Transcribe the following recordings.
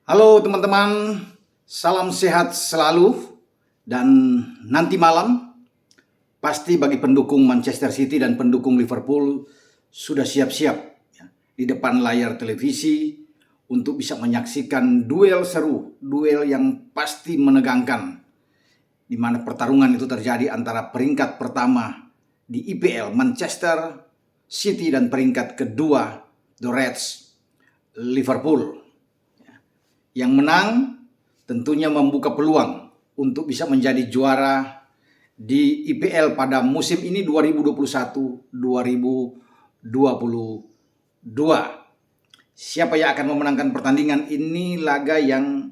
Halo teman-teman, salam sehat selalu. Dan nanti malam pasti bagi pendukung Manchester City dan pendukung Liverpool sudah siap-siap ya, di depan layar televisi untuk bisa menyaksikan duel seru, duel yang pasti menegangkan, di mana pertarungan itu terjadi antara peringkat pertama di IPL Manchester City dan peringkat kedua The Reds Liverpool. Yang menang tentunya membuka peluang untuk bisa menjadi juara di IPL pada musim ini 2021-2022. Siapa yang akan memenangkan pertandingan ini? Laga yang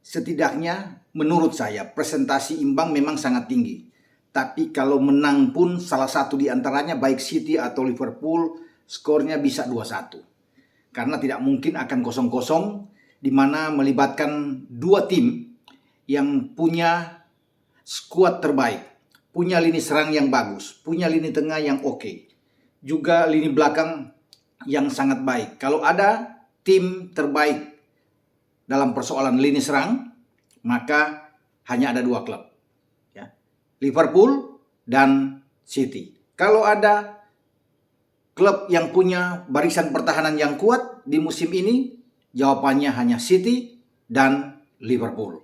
setidaknya menurut saya presentasi imbang memang sangat tinggi. Tapi kalau menang pun salah satu di antaranya baik City atau Liverpool skornya bisa 2-1. Karena tidak mungkin akan kosong-kosong, di mana melibatkan dua tim yang punya skuad terbaik, punya lini serang yang bagus, punya lini tengah yang oke, juga lini belakang yang sangat baik. Kalau ada tim terbaik dalam persoalan lini serang, maka hanya ada dua klub, ya, Liverpool dan City. Kalau ada klub yang punya barisan pertahanan yang kuat di musim ini, jawabannya hanya City dan Liverpool.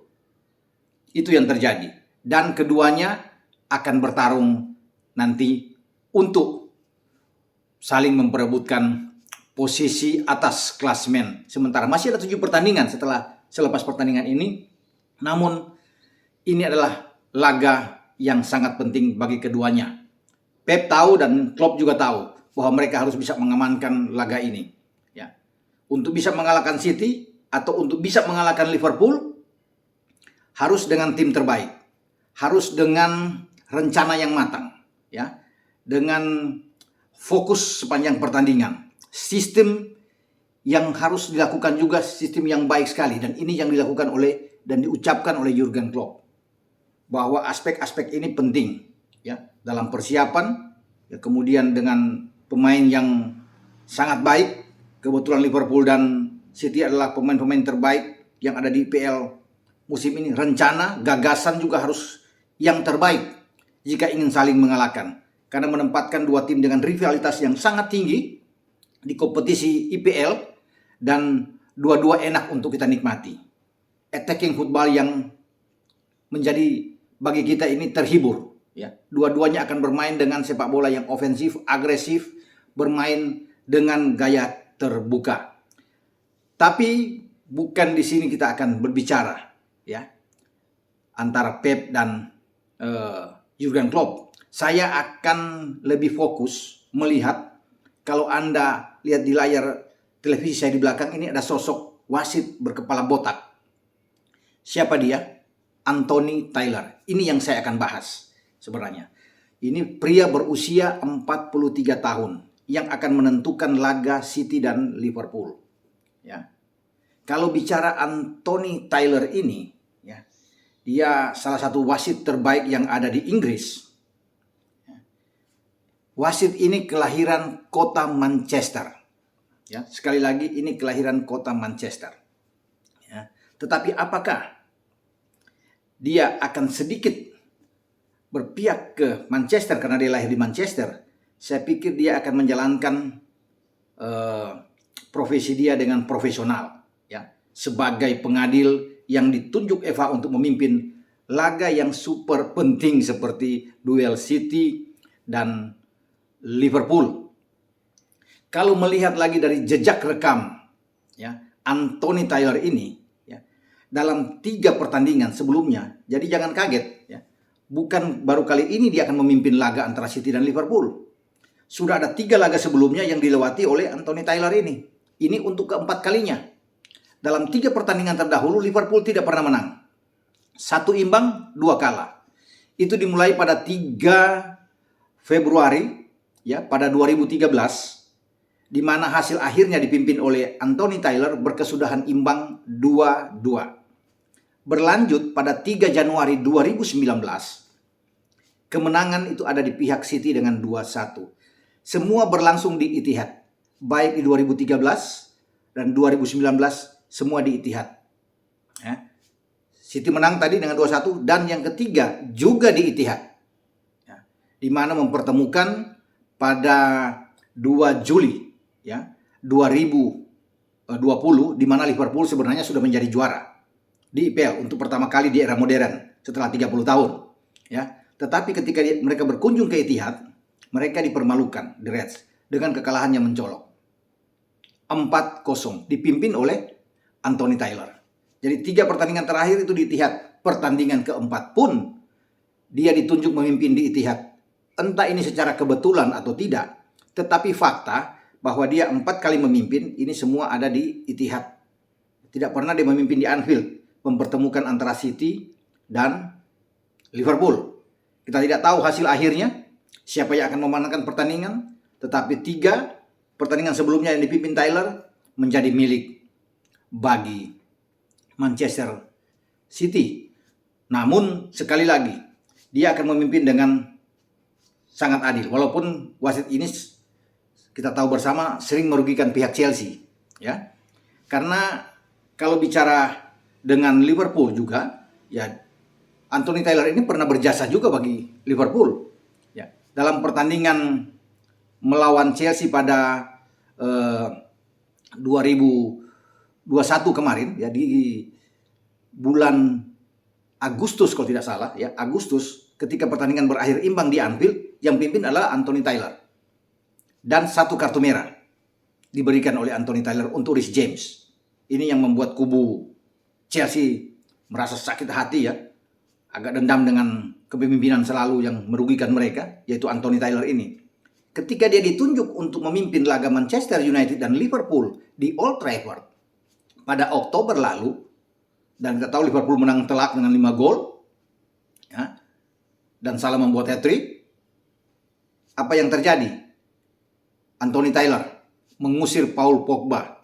Itu yang terjadi. Dan keduanya akan bertarung nanti untuk saling memperebutkan posisi atas klasemen. Sementara masih ada 7 pertandingan selepas pertandingan ini. Namun ini adalah laga yang sangat penting bagi keduanya. Pep tahu dan Klopp juga tahu bahwa mereka harus bisa mengamankan laga ini. Untuk bisa mengalahkan City atau untuk bisa mengalahkan Liverpool harus dengan tim terbaik, harus dengan rencana yang matang, ya, dengan fokus sepanjang pertandingan, sistem yang harus dilakukan juga sistem yang baik sekali, dan ini yang dilakukan oleh dan diucapkan oleh Jurgen Klopp bahwa aspek-aspek ini penting, ya, dalam persiapan, ya, kemudian dengan pemain yang sangat baik. Kebetulan Liverpool dan City adalah pemain-pemain terbaik yang ada di IPL musim ini. Rencana, gagasan juga harus yang terbaik jika ingin saling mengalahkan. Karena menempatkan dua tim dengan rivalitas yang sangat tinggi di kompetisi IPL dan dua-dua enak untuk kita nikmati. Attacking football yang menjadi bagi kita ini terhibur. Ya. Dua-duanya akan bermain dengan sepak bola yang ofensif, agresif, bermain dengan gaya terbuka. Tapi bukan di sini kita akan berbicara, ya, antara Pep dan Jurgen Klopp. Saya akan lebih fokus melihat, kalau Anda lihat di layar televisi saya di belakang ini ada sosok wasit berkepala botak. Siapa dia? Anthony Taylor. Ini yang saya akan bahas sebenarnya. Ini pria berusia 43 tahun. Yang akan menentukan laga City dan Liverpool. Ya. Kalau bicara Anthony Taylor ini, ya, dia salah satu wasit terbaik yang ada di Inggris. Wasit ini kelahiran kota Manchester. Ya, sekali lagi ini kelahiran kota Manchester. Ya. Tetapi apakah dia akan sedikit berpihak ke Manchester karena dia lahir di Manchester? Saya pikir dia akan menjalankan profesi dia dengan profesional, ya, sebagai pengadil yang ditunjuk FA untuk memimpin laga yang super penting seperti duel City dan Liverpool. Kalau melihat lagi dari jejak rekam, ya, Anthony Taylor ini, ya, dalam 3 pertandingan sebelumnya, jadi jangan kaget, ya, bukan baru kali ini dia akan memimpin laga antara City dan Liverpool. Sudah ada 3 laga sebelumnya yang dilewati oleh Anthony Taylor ini. Ini untuk keempat kalinya. Dalam 3 pertandingan terdahulu Liverpool tidak pernah menang. 1 imbang, 2 kalah. Itu dimulai pada 3 Februari, ya, pada 2013, di mana hasil akhirnya dipimpin oleh Anthony Taylor berkesudahan imbang 2-2. Berlanjut pada 3 Januari 2019, kemenangan itu ada di pihak City dengan 2-1. Semua berlangsung di Etihad. Baik di 2013 dan 2019 semua di Etihad. City menang tadi dengan 2-1, dan yang ketiga juga di Etihad. Ya, di mana mempertemukan pada 2 Juli ya 2020, di mana Liverpool sebenarnya sudah menjadi juara di IPL untuk pertama kali di era modern setelah 30 tahun. Ya, tetapi ketika mereka berkunjung ke Etihad, mereka dipermalukan, the Reds, dengan kekalahan yang mencolok. 4-0 dipimpin oleh Anthony Taylor. Jadi 3 pertandingan terakhir itu di Etihad. Pertandingan keempat pun dia ditunjuk memimpin di Etihad. Entah ini secara kebetulan atau tidak, tetapi fakta bahwa dia 4 kali memimpin ini semua ada di Etihad. Tidak pernah dia memimpin di Anfield, mempertemukan antara City dan Liverpool. Kita tidak tahu hasil akhirnya, siapa yang akan memenangkan pertandingan, tetapi 3 pertandingan sebelumnya yang dipimpin Taylor menjadi milik bagi Manchester City. Namun sekali lagi, dia akan memimpin dengan sangat adil. Walaupun wasit ini kita tahu bersama sering merugikan pihak Chelsea, ya. Karena kalau bicara dengan Liverpool juga, ya Anthony Taylor ini pernah berjasa juga bagi Liverpool. Ya, dalam pertandingan melawan Chelsea pada 2021 kemarin, ya di bulan Agustus kalau tidak salah, ya Agustus, ketika pertandingan berakhir imbang di Anfield, yang pimpin adalah Anthony Taylor. Dan 1 kartu merah diberikan oleh Anthony Taylor untuk Reece James. Ini yang membuat kubu Chelsea merasa sakit hati, ya. Agak dendam dengan kepemimpinan selalu yang merugikan mereka, yaitu Anthony Taylor ini. Ketika dia ditunjuk untuk memimpin laga Manchester United dan Liverpool di Old Trafford pada Oktober lalu, dan kita tahu Liverpool menang telak dengan 5 gol, ya, dan Salah membuat hat-trick. Apa yang terjadi? Anthony Taylor mengusir Paul Pogba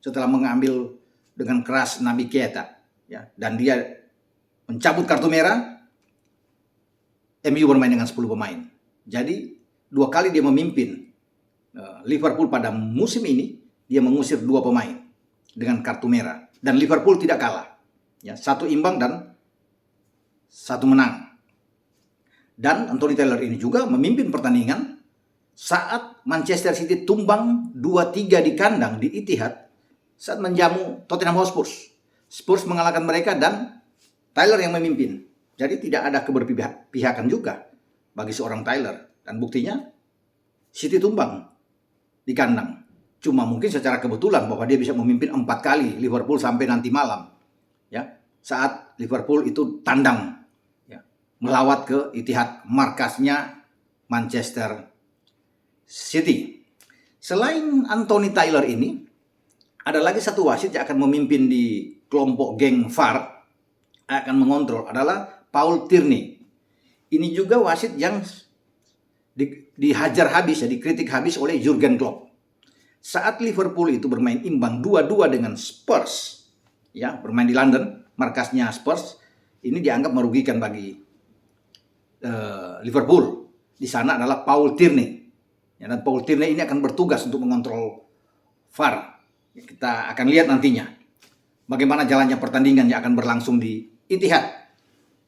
setelah mengambil dengan keras Naby Keita, ya, dan dia mencabut kartu merah. MU bermain dengan 10 pemain. Jadi 2 kali dia memimpin Liverpool pada musim ini, dia mengusir 2 pemain dengan kartu merah, dan Liverpool tidak kalah. Ya, 1 imbang dan 1 menang. Dan Anthony Taylor ini juga memimpin pertandingan saat Manchester City tumbang 2-3 di kandang di Etihad saat menjamu Tottenham Hotspur. Spurs mengalahkan mereka dan Taylor yang memimpin. Jadi tidak ada keberpihakan juga bagi seorang Taylor. Dan buktinya City tumbang di kandang. Cuma mungkin secara kebetulan bahwa dia bisa memimpin 4 kali Liverpool sampai nanti malam. Ya, saat Liverpool itu tandang, ya, melawat ke Etihad, markasnya Manchester City. Selain Anthony Taylor ini, ada lagi satu wasit yang akan memimpin di kelompok geng VAR, akan mengontrol, adalah Paul Tierney. Ini juga wasit yang dihajar habis, ya, dikritik habis oleh Jurgen Klopp. Saat Liverpool itu bermain imbang 2-2 dengan Spurs, ya, bermain di London, markasnya Spurs, ini dianggap merugikan bagi Liverpool. Di sana adalah Paul Tierney, ya, dan Paul Tierney ini akan bertugas untuk mengontrol VAR. Ya, kita akan lihat nantinya bagaimana jalannya pertandingan yang akan berlangsung di Etihad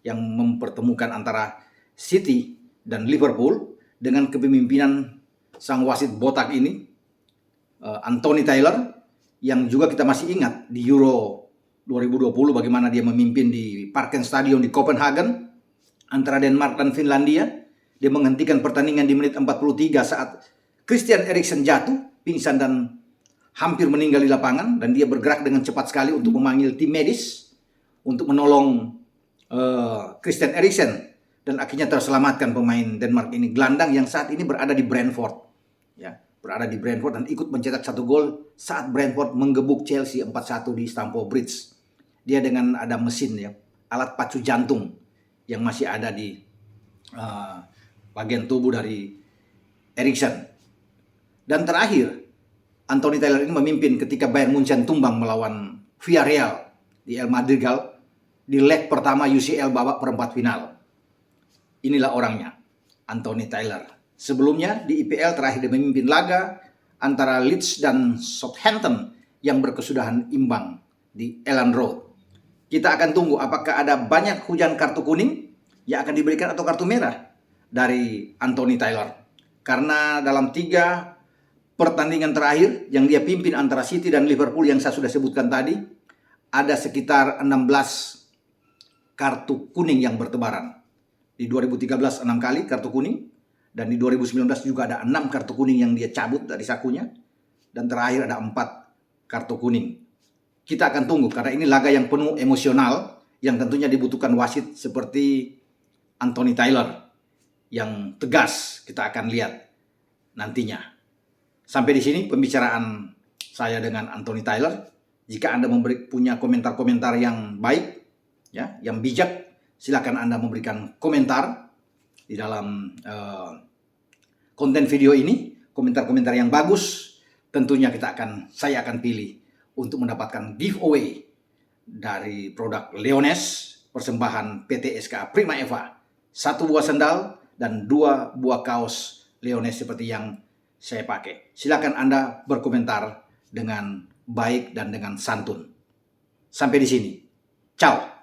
yang mempertemukan antara City dan Liverpool dengan kepemimpinan sang wasit botak ini, Anthony Taylor, yang juga kita masih ingat di Euro 2020 bagaimana dia memimpin di Parken Stadion di Copenhagen antara Denmark dan Finlandia. Dia menghentikan pertandingan di menit 43 saat Christian Eriksen jatuh, pingsan dan hampir meninggal di lapangan, dan dia bergerak dengan cepat sekali untuk memanggil tim medis untuk menolong Christian Eriksen, dan akhirnya terselamatkan pemain Denmark ini, gelandang yang saat ini berada di Brentford, ya, berada di Brentford dan ikut mencetak 1 gol saat Brentford menggebuk Chelsea 4-1 di Stamford Bridge. Dia dengan ada mesin, ya, alat pacu jantung yang masih ada di bagian tubuh dari Eriksen. Dan terakhir, Anthony Taylor ini memimpin ketika Bayern Munchen tumbang melawan Villarreal di El Madrigal di leg pertama UCL babak perempat final. Inilah orangnya, Anthony Taylor. Sebelumnya di IPL terakhir dia memimpin laga antara Leeds dan Southampton yang berkesudahan imbang di Elland Road. Kita akan tunggu apakah ada banyak hujan kartu kuning yang akan diberikan atau kartu merah dari Anthony Taylor. Karena dalam 3 pertandingan terakhir yang dia pimpin antara City dan Liverpool yang saya sudah sebutkan tadi, ada sekitar 16 kartu kuning yang bertebaran. Di 2013 6 kali kartu kuning, dan di 2019 juga ada 6 kartu kuning yang dia cabut dari sakunya, dan terakhir ada 4 kartu kuning. Kita akan tunggu karena ini laga yang penuh emosional yang tentunya dibutuhkan wasit seperti Anthony Taylor yang tegas. Kita akan lihat nantinya. Sampai di sini pembicaraan saya dengan Anthony Taylor. Jika Anda punya komentar-komentar yang baik, ya, yang bijak, silakan Anda memberikan komentar di dalam konten video ini. Komentar-komentar yang bagus, tentunya saya akan pilih untuk mendapatkan giveaway dari produk Leones persembahan PT SK Prima Eva. 1 buah sandal dan 2 buah kaos Leones seperti yang saya pakai. Silakan Anda berkomentar dengan baik dan dengan santun. Sampai di sini. Ciao.